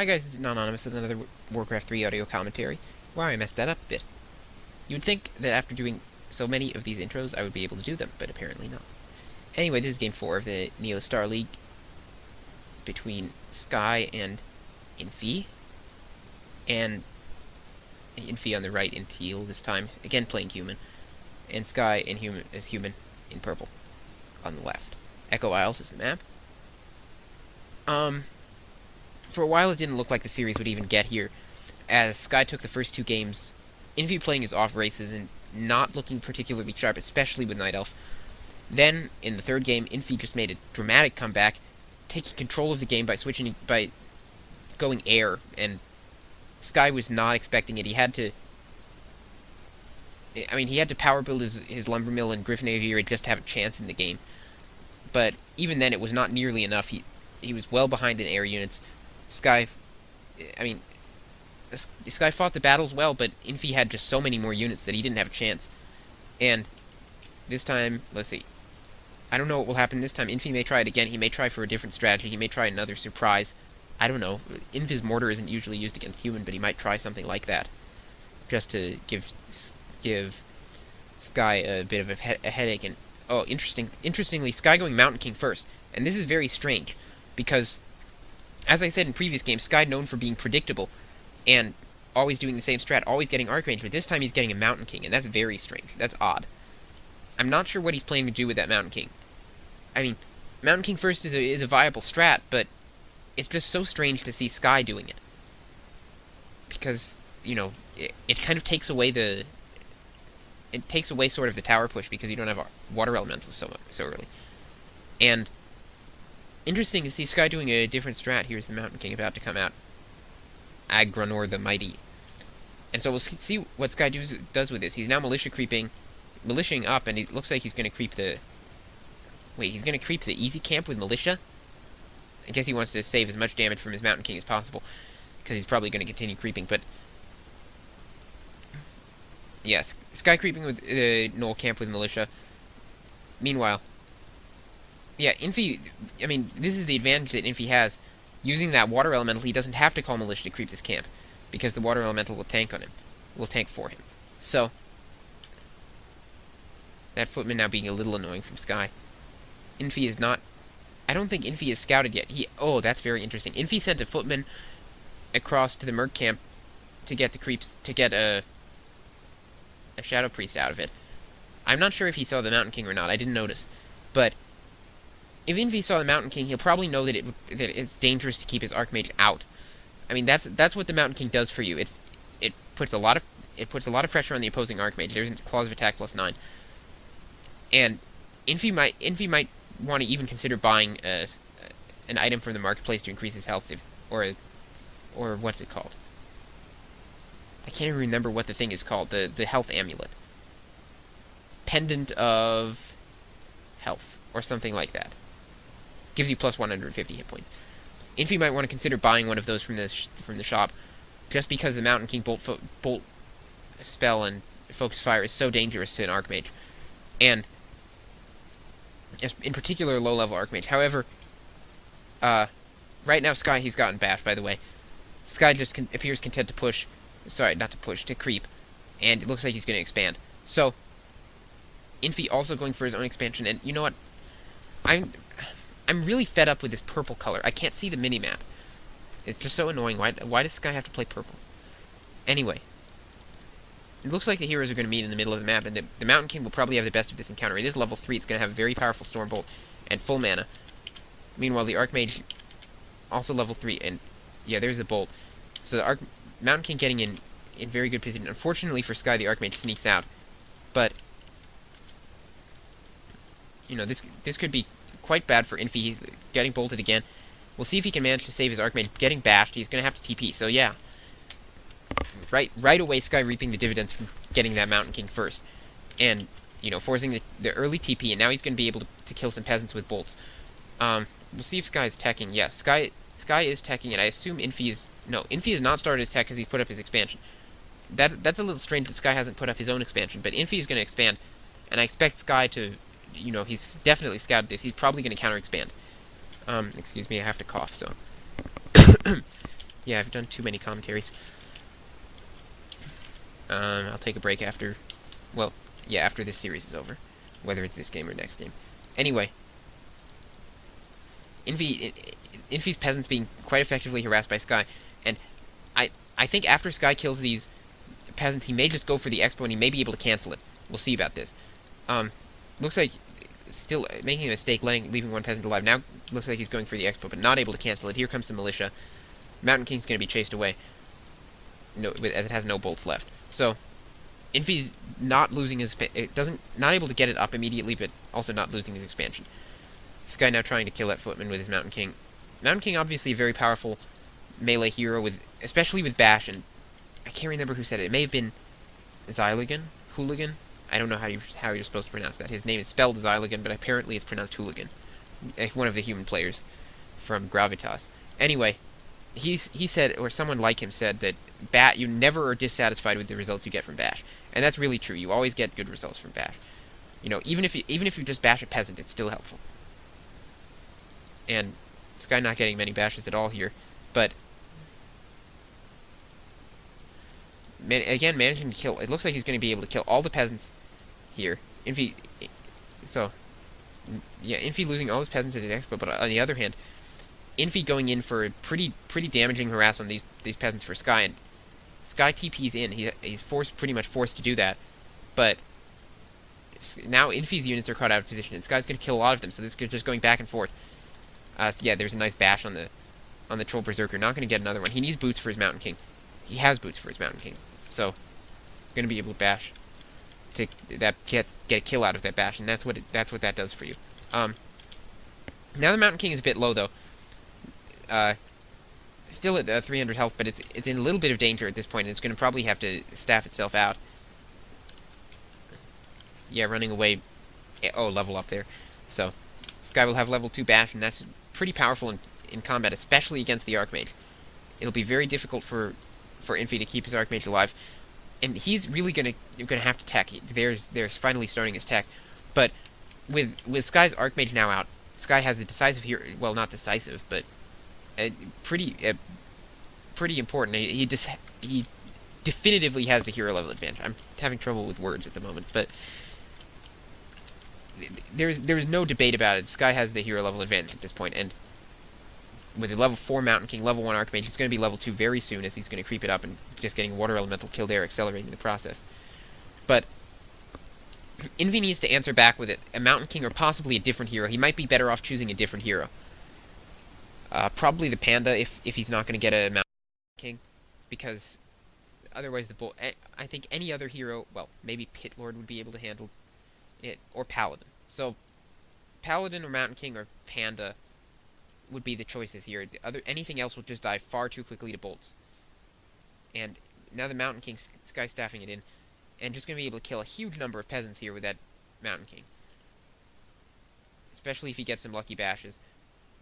Hi guys, this is Anonymous with another Warcraft 3 audio commentary. Wow, I messed that up a bit. You would think that after doing so many of these intros, I would be able to do them, but apparently not. Anyway, this is Game 4 of the Neo Star League between Sky and Infi. And Infi on the right in teal this time, again playing human. And Sky in human in purple on the left. Echo Isles is the map. For a while it didn't look like the series would even get here, as Sky took the first two games, Infi playing his off races and not looking particularly sharp, especially with Night Elf. Then, in the third game, Infi just made a dramatic comeback, taking control of the game by going air, and Sky was not expecting it. He had to power build his lumber mill and Griffin Aviary just to have a chance in the game. But even then, it was not nearly enough. He was well behind in air units. Sky fought the battles well, but Infi had just so many more units that he didn't have a chance. And this time, let's see. I don't know what will happen this time. Infi may try it again. He may try for a different strategy. He may try another surprise. I don't know. Infi's mortar isn't usually used against human, but he might try something like that, just to give Sky a bit of a headache. And interestingly, Sky going Mountain King first, and this is very strange because, as I said in previous games, Sky known for being predictable and always doing the same strat, always getting Archmage, but this time he's getting a Mountain King, and that's very strange. That's odd. I'm not sure what he's planning to do with that Mountain King. I mean, Mountain King first is a viable strat, but it's just so strange to see Sky doing it. Because, it kind of takes away sort of the tower push because you don't have water elementals so early. And interesting to see Sky doing a different strat. Here's the Mountain King about to come out. Agranor the Mighty. And so we'll see what Sky does with this. He's now militiaing up, and it looks like he's going to creep the... Wait, he's going to creep the easy camp with militia? I guess he wants to save as much damage from his Mountain King as possible, because he's probably going to continue creeping, but... Yes, Sky creeping with the Knoll camp with militia. Meanwhile... Yeah, Infi, this is the advantage that Infi has. Using that water elemental, he doesn't have to call militia to creep this camp, because the water elemental will tank on him. Will tank for him. So, that footman now being a little annoying from Sky. Infi is not... I don't think Infi is scouted yet. Oh, that's very interesting. Infi sent a footman across to the Merc camp to get the creeps... to get a Shadow Priest out of it. I'm not sure if he saw the Mountain King or not. I didn't notice. But if Infi saw the Mountain King, he'll probably know that it's dangerous to keep his Archmage out. I mean, that's what the Mountain King does for you. It puts a lot of pressure on the opposing Archmage. There's a clause of attack +9, and Infi might want to even consider buying an item from the marketplace to increase his health, or what's it called? I can't even remember what the thing is called. The health amulet, pendant of health, or something like that. Gives you plus 150 hit points. Infi might want to consider buying one of those from the shop, just because the Mountain King bolt spell and focus fire is so dangerous to an Archmage, and in particular low-level Archmage. However, right now Sky, he's gotten bashed, by the way. Sky just appears content to push. Sorry, not to push, to creep, and it looks like he's going to expand. So, Infi also going for his own expansion, and you know what? I'm really fed up with this purple color. I can't see the minimap. It's just so annoying. Why does Sky have to play purple? Anyway, it looks like the heroes are going to meet in the middle of the map, and the Mountain King will probably have the best of this encounter. It is level 3. It's going to have a very powerful Stormbolt and full mana. Meanwhile, the Archmage, also level 3, and yeah, there's the Bolt. So the Mountain King getting in very good position. Unfortunately for Sky, the Archmage sneaks out. But, this could be quite bad for Infi. He's getting bolted again. We'll see if he can manage to save his Archmage. Getting bashed, he's going to have to TP. So yeah, right away, Sky reaping the dividends from getting that Mountain King first, and forcing the early TP. And now he's going to be able to kill some peasants with bolts. We'll see if Sky is teching. Yes, Sky is teching, and I assume Infi is... No, Infi has not started his tech because he's put up his expansion. That's a little strange that Sky hasn't put up his own expansion, but Infi is going to expand, and I expect Sky to... he's definitely scouted this. He's probably going to counter-expand. Excuse me, I have to cough, so... Yeah, I've done too many commentaries. I'll take a break after, well, yeah, after this series is over, whether it's this game or next game. Anyway, Infi, Infi's peasants being quite effectively harassed by Sky, and I think after Sky kills these peasants, he may just go for the expo and he may be able to cancel it. We'll see about this. Looks like still making a mistake, leaving one peasant alive. Now looks like he's going for the expo, but not able to cancel it. Here comes the militia. Mountain King's going to be chased away. No, as it has no bolts left. So Infi's not losing his, not able to get it up immediately, but also not losing his expansion. This guy now trying to kill that footman with his Mountain King. Mountain King obviously a very powerful melee hero, especially with Bash, and I can't remember who said it. It may have been Zyligan? Hooligan? I don't know how you're supposed to pronounce that. His name is spelled Zyligan, but apparently it's pronounced Hooligan. One of the human players from Gravitas. Anyway, he said, or someone like him said, that you never are dissatisfied with the results you get from Bash. And that's really true. You always get good results from Bash. You know, even if you just bash a peasant, it's still helpful. And this guy not getting many bashes at all here, but again, managing to kill. It looks like he's going to be able to kill all the peasants here. Infi, so yeah, Infi losing all his peasants at his expo, but on the other hand, Infi going in for a pretty damaging harass on these peasants for Sky, and Sky TP's in. He's pretty much forced to do that, but now Infi's units are caught out of position, and Sky's going to kill a lot of them. So this is just going back and forth. So yeah, there's a nice bash on the Troll Berserker. Not going to get another one. He needs boots for his Mountain King. He has boots for his Mountain King, so going to be able to bash to get a kill out of that bash, and that's what that does for you. Now the Mountain King is a bit low though. Still at 300 health, but it's in a little bit of danger at this point, and it's going to probably have to staff itself out. Yeah, running away. Oh, level up there. So this guy will have level 2 bash, and that's pretty powerful in combat, especially against the Archmage. It'll be very difficult for Infi to keep his Archmage alive, and he's really gonna have to tech. There's finally starting his tech, but with Sky's Archmage now out, Sky has a decisive hero. Well, not decisive, but pretty important. He definitively has the hero level advantage. I'm having trouble with words at the moment, but there's no debate about it. Sky has the hero level advantage at this point, and with a level 4 Mountain King, level 1 Archmage, he's going to be level 2 very soon, as he's going to creep it up and just getting Water Elemental kill there, accelerating the process. But Infi needs to answer back with it. A Mountain King or possibly a different hero. He might be better off choosing a different hero. Probably the Panda if he's not going to get a Mountain King, because otherwise the bull. I think any other hero, well, maybe Pit Lord would be able to handle it, or Paladin. So Paladin or Mountain King or Panda would be the choices here. Anything else will just die far too quickly to bolts. And now the Mountain King, Sky staffing it in, and just going to be able to kill a huge number of peasants here with that Mountain King. Especially if he gets some lucky bashes.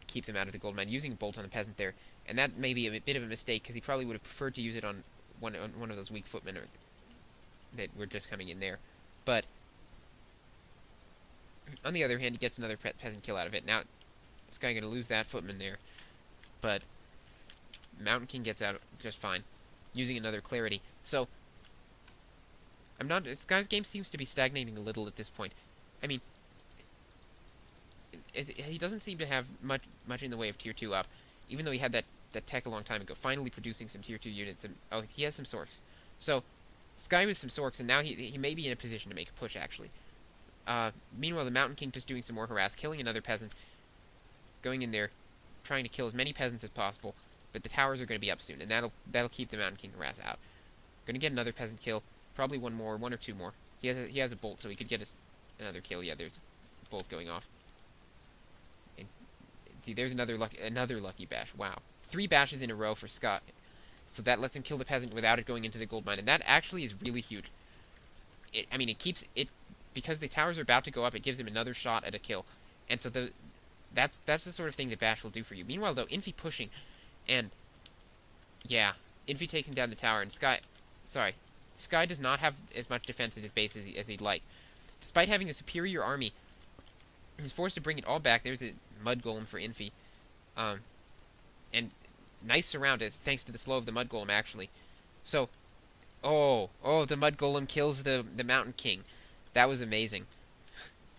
Keep them out of the gold mine, using bolt on the peasant there. And that may be a bit of a mistake, because he probably would have preferred to use it on one of those weak footmen that were just coming in there. But on the other hand, he gets another peasant kill out of it. Now this guy going to lose that footman there, but Mountain King gets out just fine, using another clarity. So this guy's game seems to be stagnating a little at this point. I mean, he doesn't seem to have much in the way of tier 2 up, even though he had that tech a long time ago. Finally producing some tier 2 units. Oh, he has some Sorks. So Sky with some Sorks, and now he may be in a position to make a push actually. Meanwhile, the Mountain King just doing some more harass, killing another peasant. Going in there, trying to kill as many peasants as possible, but the towers are going to be up soon, and that'll keep the Mountain King harass out. Going to get another peasant kill, probably one or two more. He has a bolt, so he could get another kill. Yeah, there's a bolt going off. And see, there's another lucky bash. Wow, 3 bashes in a row for Scott. So that lets him kill the peasant without it going into the gold mine, and that actually is really huge. I mean, it keeps it because the towers are about to go up. It gives him another shot at a kill, and so that's the sort of thing that Bash will do for you. Meanwhile, though, Infi pushing, and yeah, Infi taking down the tower, and Sky does not have as much defense at his base as he'd like. Despite having a superior army, he's forced to bring it all back. There's a mud golem for Infi, and nice surround, thanks to the slow of the Mud Golem, actually. So, the Mud Golem kills the Mountain King. That was amazing.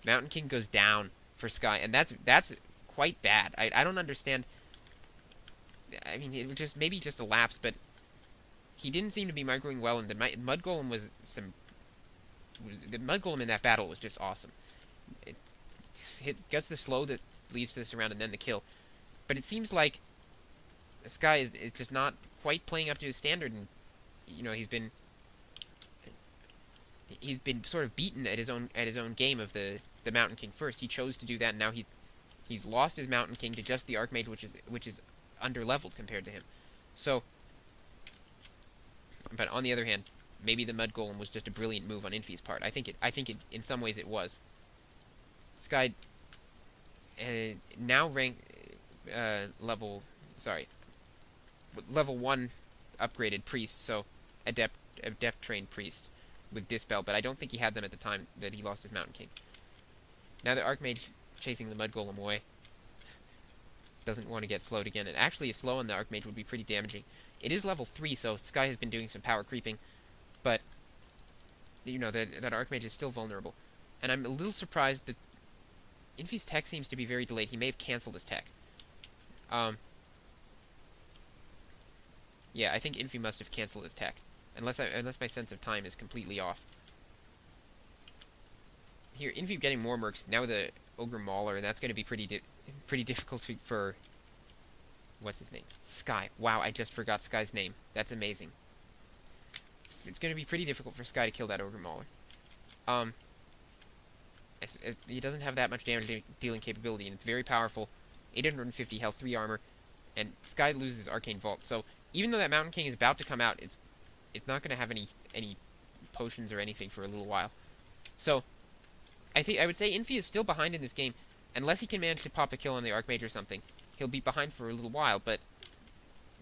Mountain King goes down for Sky, and that's quite bad. I don't understand. I mean, it was just maybe just a lapse, but he didn't seem to be microing well, and the Mud Golem the Mud Golem in that battle was just awesome. It gets the slow that leads to this round, and then the kill. But it seems like this guy is just not quite playing up to his standard, and he's been sort of beaten at his own game of the Mountain King first. He chose to do that, and now he's lost his Mountain King to just the Archmage, which is under-leveled compared to him. So, but on the other hand, maybe the Mud Golem was just a brilliant move on Infi's part. I think it in some ways it was. This guy now level 1 upgraded priest, so adept trained priest with Dispel, but I don't think he had them at the time that he lost his Mountain King. Now the Archmage chasing the Mud Golem away. Doesn't want to get slowed again, and actually a slow on the Archmage would be pretty damaging. It is level 3, so Sky has been doing some power creeping, but that Archmage is still vulnerable. And I'm a little surprised that Infi's tech seems to be very delayed. He may have cancelled his tech. Yeah, I think Infi must have cancelled his tech, unless my sense of time is completely off. Here, Infi getting more mercs now with the Ogre Mauler, and that's going to be pretty difficult for what's his name? Sky. Wow, I just forgot Sky's name. That's amazing. It's going to be pretty difficult for Sky to kill that Ogre Mauler. He doesn't have that much damage dealing capability, and it's very powerful. 850 health, 3 armor, and Sky loses Arcane Vault. So even though that Mountain King is about to come out, it's not going to have any potions or anything for a little while. So I would say Infi is still behind in this game, unless he can manage to pop a kill on the Archmage or something. He'll be behind for a little while, but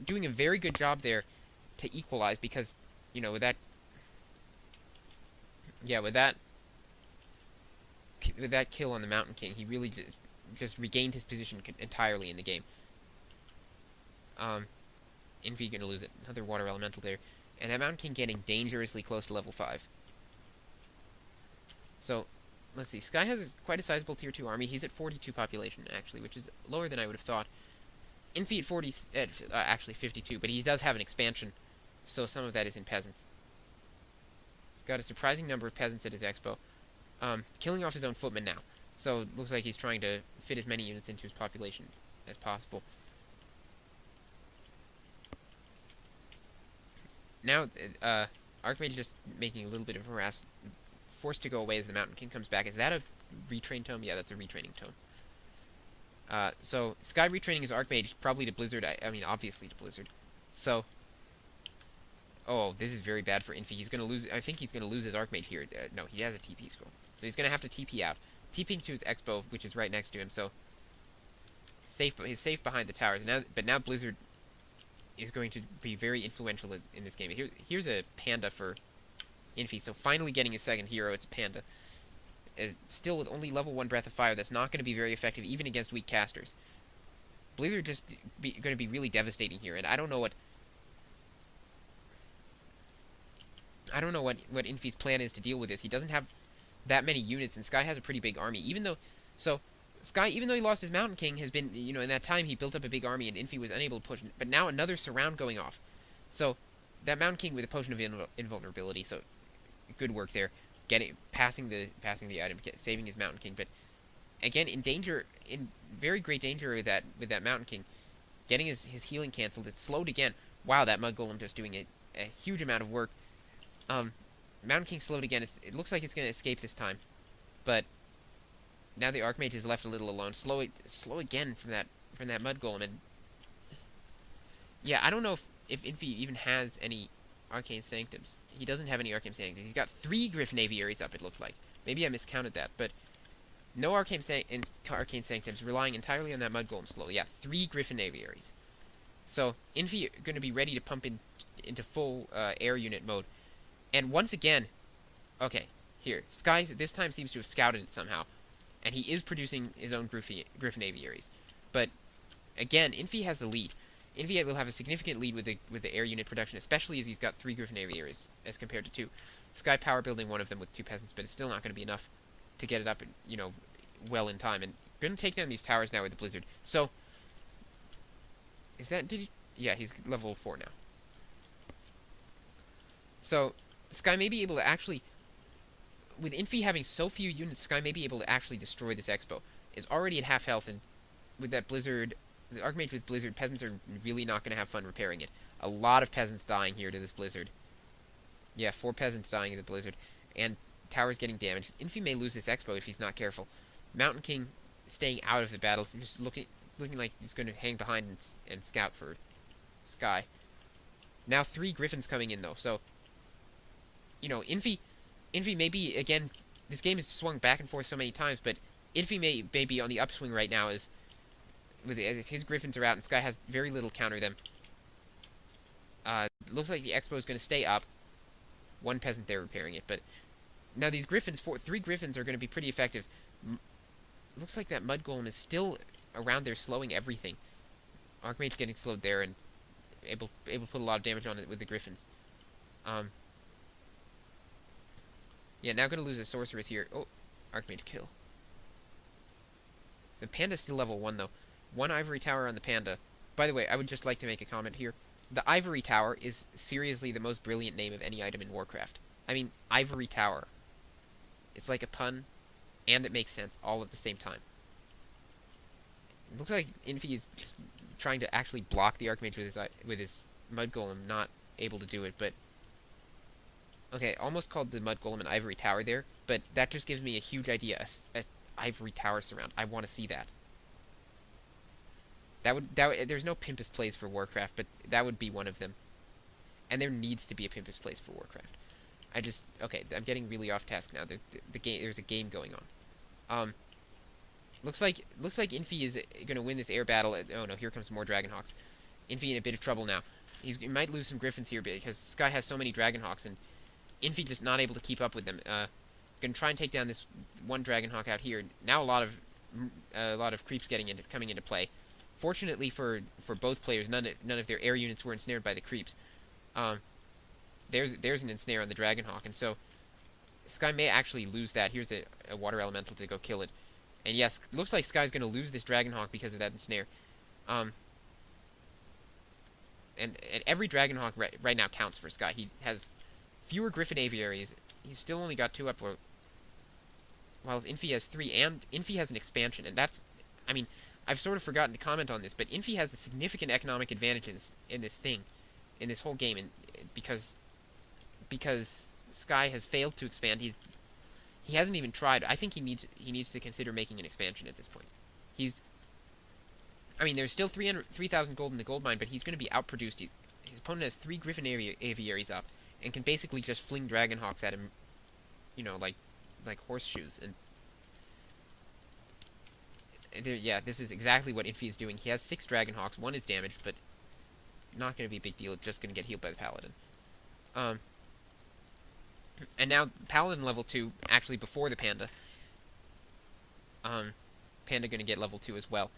doing a very good job there to equalize, because with that kill on the Mountain King, he really just regained his position entirely in the game. Infi gonna lose it. Another water elemental there, and that Mountain King getting dangerously close to level 5. So let's see. Sky has quite a sizable tier 2 army. He's at 42 population actually, which is lower than I would have thought. Infi at actually 52, but he does have an expansion, so some of that is in peasants. He's got a surprising number of peasants at his expo. Killing off his own footmen now. So it looks like he's trying to fit as many units into his population as possible. Now, Archmage just making a little bit of a harass, forced to go away as the Mountain King comes back. Is that a retrain tome? Yeah, that's a retraining tome. So Sky retraining his Archmage, probably to Blizzard. I mean, obviously to Blizzard. So, oh, this is very bad for Infi. He's gonna lose. I think he's gonna lose his Archmage here. No, he has a TP scroll, so he's gonna have to TP out. TPing to his Expo, which is right next to him. So he's safe behind the towers. But now Blizzard is going to be very influential in this game. Here's a Panda for Infi. So finally getting his second hero. It's a Panda. Still with only level 1 Breath of Fire, that's not going to be very effective even against weak casters. Blizzard just going to be really devastating here, and I don't know what Infi's plan is to deal with this. He doesn't have that many units, and Sky has a pretty big army. Even though he lost his Mountain King, has been, in that time he built up a big army, and Infi was unable to push. But now another surround going off. So that Mountain King with a potion of invulnerability. So good work there. Passing the item, saving his Mountain King, but again in very great danger with that Mountain King, getting his healing cancelled. It's slowed again. Wow, that Mud Golem just doing a huge amount of work. Mountain King slowed again. It looks like it's going to escape this time, but now the Archmage is left a little alone. Slow again from that Mud Golem, and yeah, I don't know if Infi even has any Arcane Sanctums. He doesn't have any Arcane Sanctums. He's got 3 Griffin Aviaries up, it looked like. Maybe I miscounted that, but no Arcane Sanctums, relying entirely on that Mud Golem slow. Yeah, 3 Griffin Aviaries. So, Infi going to be ready to pump into full air unit mode. And once again, okay, here, Sky this time seems to have scouted it somehow. And he is producing his own Griffin Aviaries. But, again, Infi has the lead. Infi will have a significant lead with the air unit production, especially as he's got 3 Griffin aviaries as compared to 2. Sky Power building one of them with 2 peasants, but it's still not going to be enough to get it up, well in time. And going to take down these towers now with the blizzard. So, is that did he? Yeah, he's level 4 now. So, Sky may be able to actually, with Infi having so few units, Sky may be able to actually destroy this expo. It's already at half health, and with that blizzard, the Archmage with blizzard, peasants are really not going to have fun repairing it. A lot of peasants dying here to this blizzard. Yeah, 4 peasants dying in the blizzard, and towers getting damaged. Infi may lose this expo if he's not careful. Mountain King staying out of the battles, just looking like he's going to hang behind and scout for Sky. Now 3 Griffins coming in though, so Infi may be, again, this game has swung back and forth so many times, but Infi may be on the upswing right now as his Griffins are out and Sky has very little counter them. Looks like the expo is going to stay up. 1 peasant there repairing it, but now these Griffins, 3 Griffins are going to be pretty effective. Looks like that Mud Golem is still around there slowing everything. Archmage getting slowed there and able to put a lot of damage on it with the Griffins. Yeah, now going to lose a Sorceress here. Oh, Archmage kill. The Panda's still level 1, though. 1 Ivory Tower on the Panda. By the way, I would just like to make a comment here. The Ivory Tower is seriously the most brilliant name of any item in Warcraft. I mean, Ivory Tower. It's like a pun, and it makes sense all at the same time. It looks like Infi is trying to actually block the Archmage with his Mud Golem, not able to do it, but okay, almost called the Mud Golem an Ivory Tower there, but that just gives me a huge idea, a Ivory Tower surround. I want to see that. There's no Pimpus plays for Warcraft, but that would be one of them. And there needs to be a Pimpus plays for Warcraft. Okay, I'm getting really off task now. There's a game going on. Looks like Infi is going to win this air battle. Oh no, here comes more Dragonhawks. Infi in a bit of trouble now. He might lose some Griffins here because Sky has so many Dragonhawks and Infi just not able to keep up with them. Gonna try and take down this 1 Dragonhawk out here. Now a lot of creeps coming into play. Fortunately for both players, none of their air units were ensnared by the creeps. There's an ensnare on the Dragonhawk, and so Sky may actually lose that. Here's a water elemental to go kill it. And yes, looks like Sky's going to lose this Dragonhawk because of that ensnare. And every Dragonhawk right now counts for Sky. He has fewer Griffin aviaries. He's still only got 2 up, while Infi has 3, and Infi has an expansion. And that's, I mean, I've sort of forgotten to comment on this, but Infi has a significant economic advantages in this whole game, and because Sky has failed to expand. He hasn't even tried. I think he needs to consider making an expansion at this point. I mean, there's still 3,000 gold in the gold mine, but he's going to be outproduced. His opponent has 3 Griffin aviaries up and can basically just fling Dragonhawks at him, like horseshoes. And yeah, this is exactly what Infi is doing. He has 6 Dragonhawks. 1 is damaged, but not going to be a big deal. It's just going to get healed by the Paladin. And now Paladin level 2, actually before the Panda. Panda going to get level 2 as well.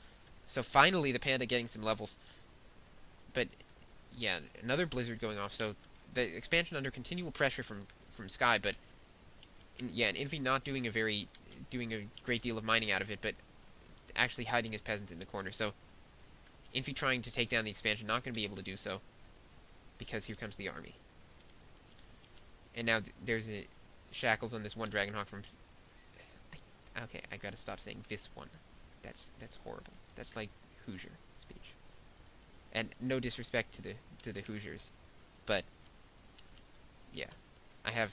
So finally the Panda getting some levels. But yeah, another blizzard going off. So the expansion under continual pressure from Sky, but yeah, and Infi not doing a great deal of mining out of it, but actually hiding his peasants in the corner. So Infi trying to take down the expansion, not going to be able to do so because here comes the army. And now there's shackles on this 1 Dragonhawk from. Okay, I gotta stop saying this one. That's horrible. That's like Hoosier speech. And no disrespect to the Hoosiers, but yeah, I have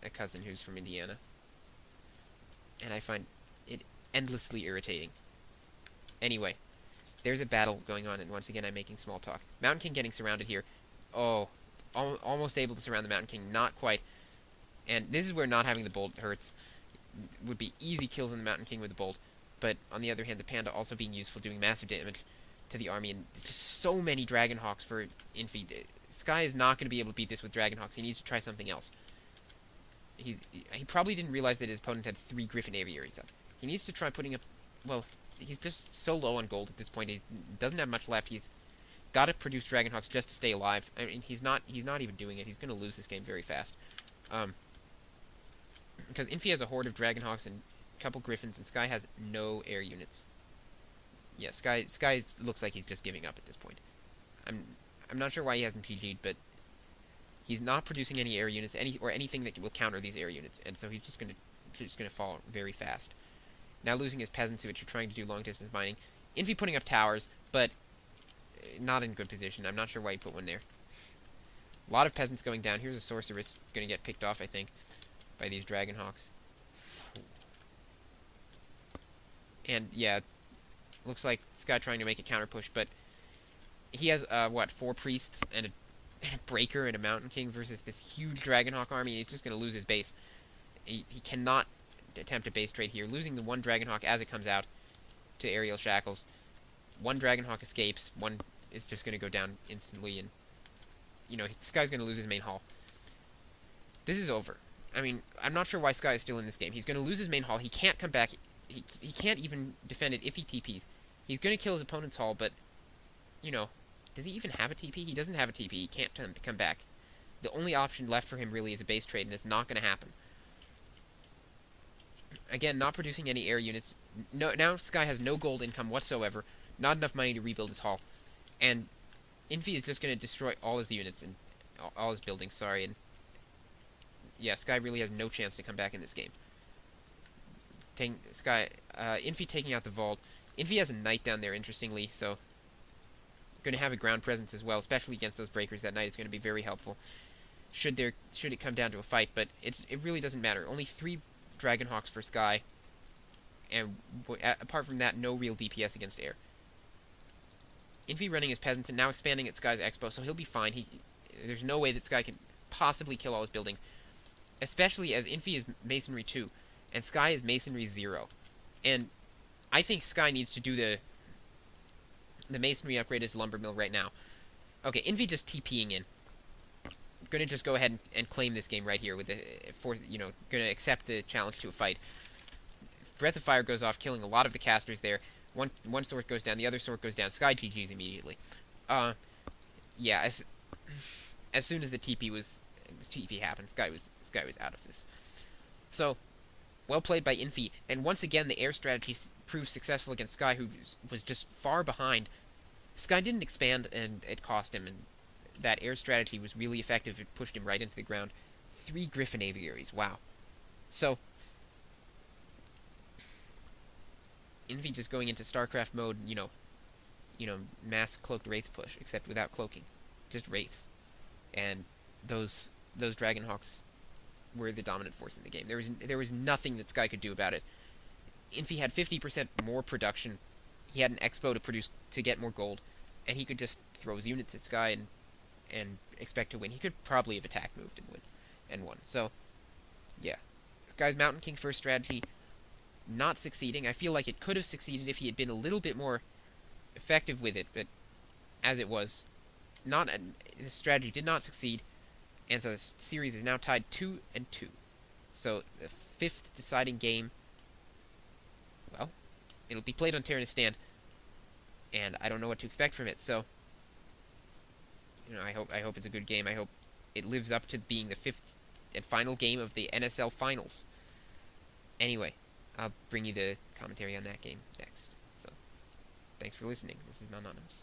a cousin who's from Indiana, and I find it endlessly irritating. Anyway, there's a battle going on, and once again I'm making small talk. Mountain King getting surrounded here. Oh, almost able to surround the Mountain King, not quite. And this is where not having the bolt hurts. Would be easy kills on the Mountain King with the bolt, but on the other hand, the Panda also being useful, doing massive damage to the army, and just so many Dragonhawks for Infi. Sky is not going to be able to beat this with Dragonhawks. He needs to try something else. He probably didn't realize that his opponent had 3 Griffin aviaries up. He needs to try putting up. Well, he's just so low on gold at this point. He doesn't have much left. He's got to produce Dragonhawks just to stay alive. I mean, he's not even doing it. He's going to lose this game very fast. Because Infi has a horde of Dragonhawks and a couple Griffins, and Sky has no air units. Yeah, Sky looks like he's just giving up at this point. I'm not sure why he hasn't GG'd, but he's not producing any air units, or anything that will counter these air units, and so he's just gonna fall very fast. Now losing his peasants, which are trying to do long distance mining. Infi putting up towers, but not in good position. I'm not sure why he put one there. A lot of peasants going down. Here's a sorceress going to get picked off, I think, by these Dragonhawks. And yeah, looks like this guy trying to make a counter push, but he has what, 4 priests and a breaker and a mountain king versus this huge Dragonhawk army. He's just going to lose his base. He cannot attempt a base trade here, losing the one Dragonhawk as it comes out to aerial shackles. One Dragonhawk escapes, one is just going to go down instantly, and this guy's going to lose his main hall. This is over. I mean, I'm not sure why Sky is still in this game. He's going to lose his main hall. He can't come back. He can't even defend it if he TPs. He's going to kill his opponent's hall, but, does he even have a TP? He doesn't have a TP. He can't come back. The only option left for him really is a base trade, and it's not going to happen. Again, not producing any air units. No, now Sky has no gold income whatsoever. Not enough money to rebuild his hall. And Infi is just going to destroy all his units and all his buildings, sorry. And yeah, Sky really has no chance to come back in this game. Infi taking out the vault. Infi has a knight down there, interestingly, so going to have a ground presence as well, especially against those breakers. That knight is going to be very helpful should it come down to a fight, but it really doesn't matter. Only 3 Dragonhawks for Sky, and apart from that, no real DPS against air. Infi running his peasants and now expanding at Sky's expo, so he'll be fine. There's no way that Sky can possibly kill all his buildings, especially as Infi is Masonry 2, and Sky is Masonry 0. And I think Sky needs to do the Masonry upgrade as Lumber Mill right now. Okay, Infi just TPing in. Gonna just go ahead and claim this game right here with gonna accept the challenge to a fight. Breath of Fire goes off, killing a lot of the casters there. One sword goes down, the other sword goes down. Sky GG's immediately. Yeah, as soon as the TP happened, Sky was out of this. So, well played by Infi, and once again the air strategy proved successful against Sky, who was just far behind. Sky didn't expand, and it cost him, and that air strategy was really effective. It pushed him right into the ground. 3 Griffin Aviaries, wow. So, Infi just going into StarCraft mode, mass cloaked Wraith push, except without cloaking. Just Wraiths. And those Dragonhawks were the dominant force in the game. There was nothing that Sky could do about it. Infi had 50% more production. He had an expo to get more gold, and he could just throw his units at Sky and expect to win. He could probably have attack moved and won. So, yeah. Sky's Mountain King first strategy, not succeeding. I feel like it could have succeeded if he had been a little bit more effective with it, but as it was, the strategy did not succeed, and so the series is now tied 2-2. So the 5th deciding game, well, it'll be played on Terranistan, and I don't know what to expect from it. So, I hope it's a good game. I hope it lives up to being the 5th and final game of the NSL finals. Anyway, I'll bring you the commentary on that game next. So, thanks for listening. This is Anonymous.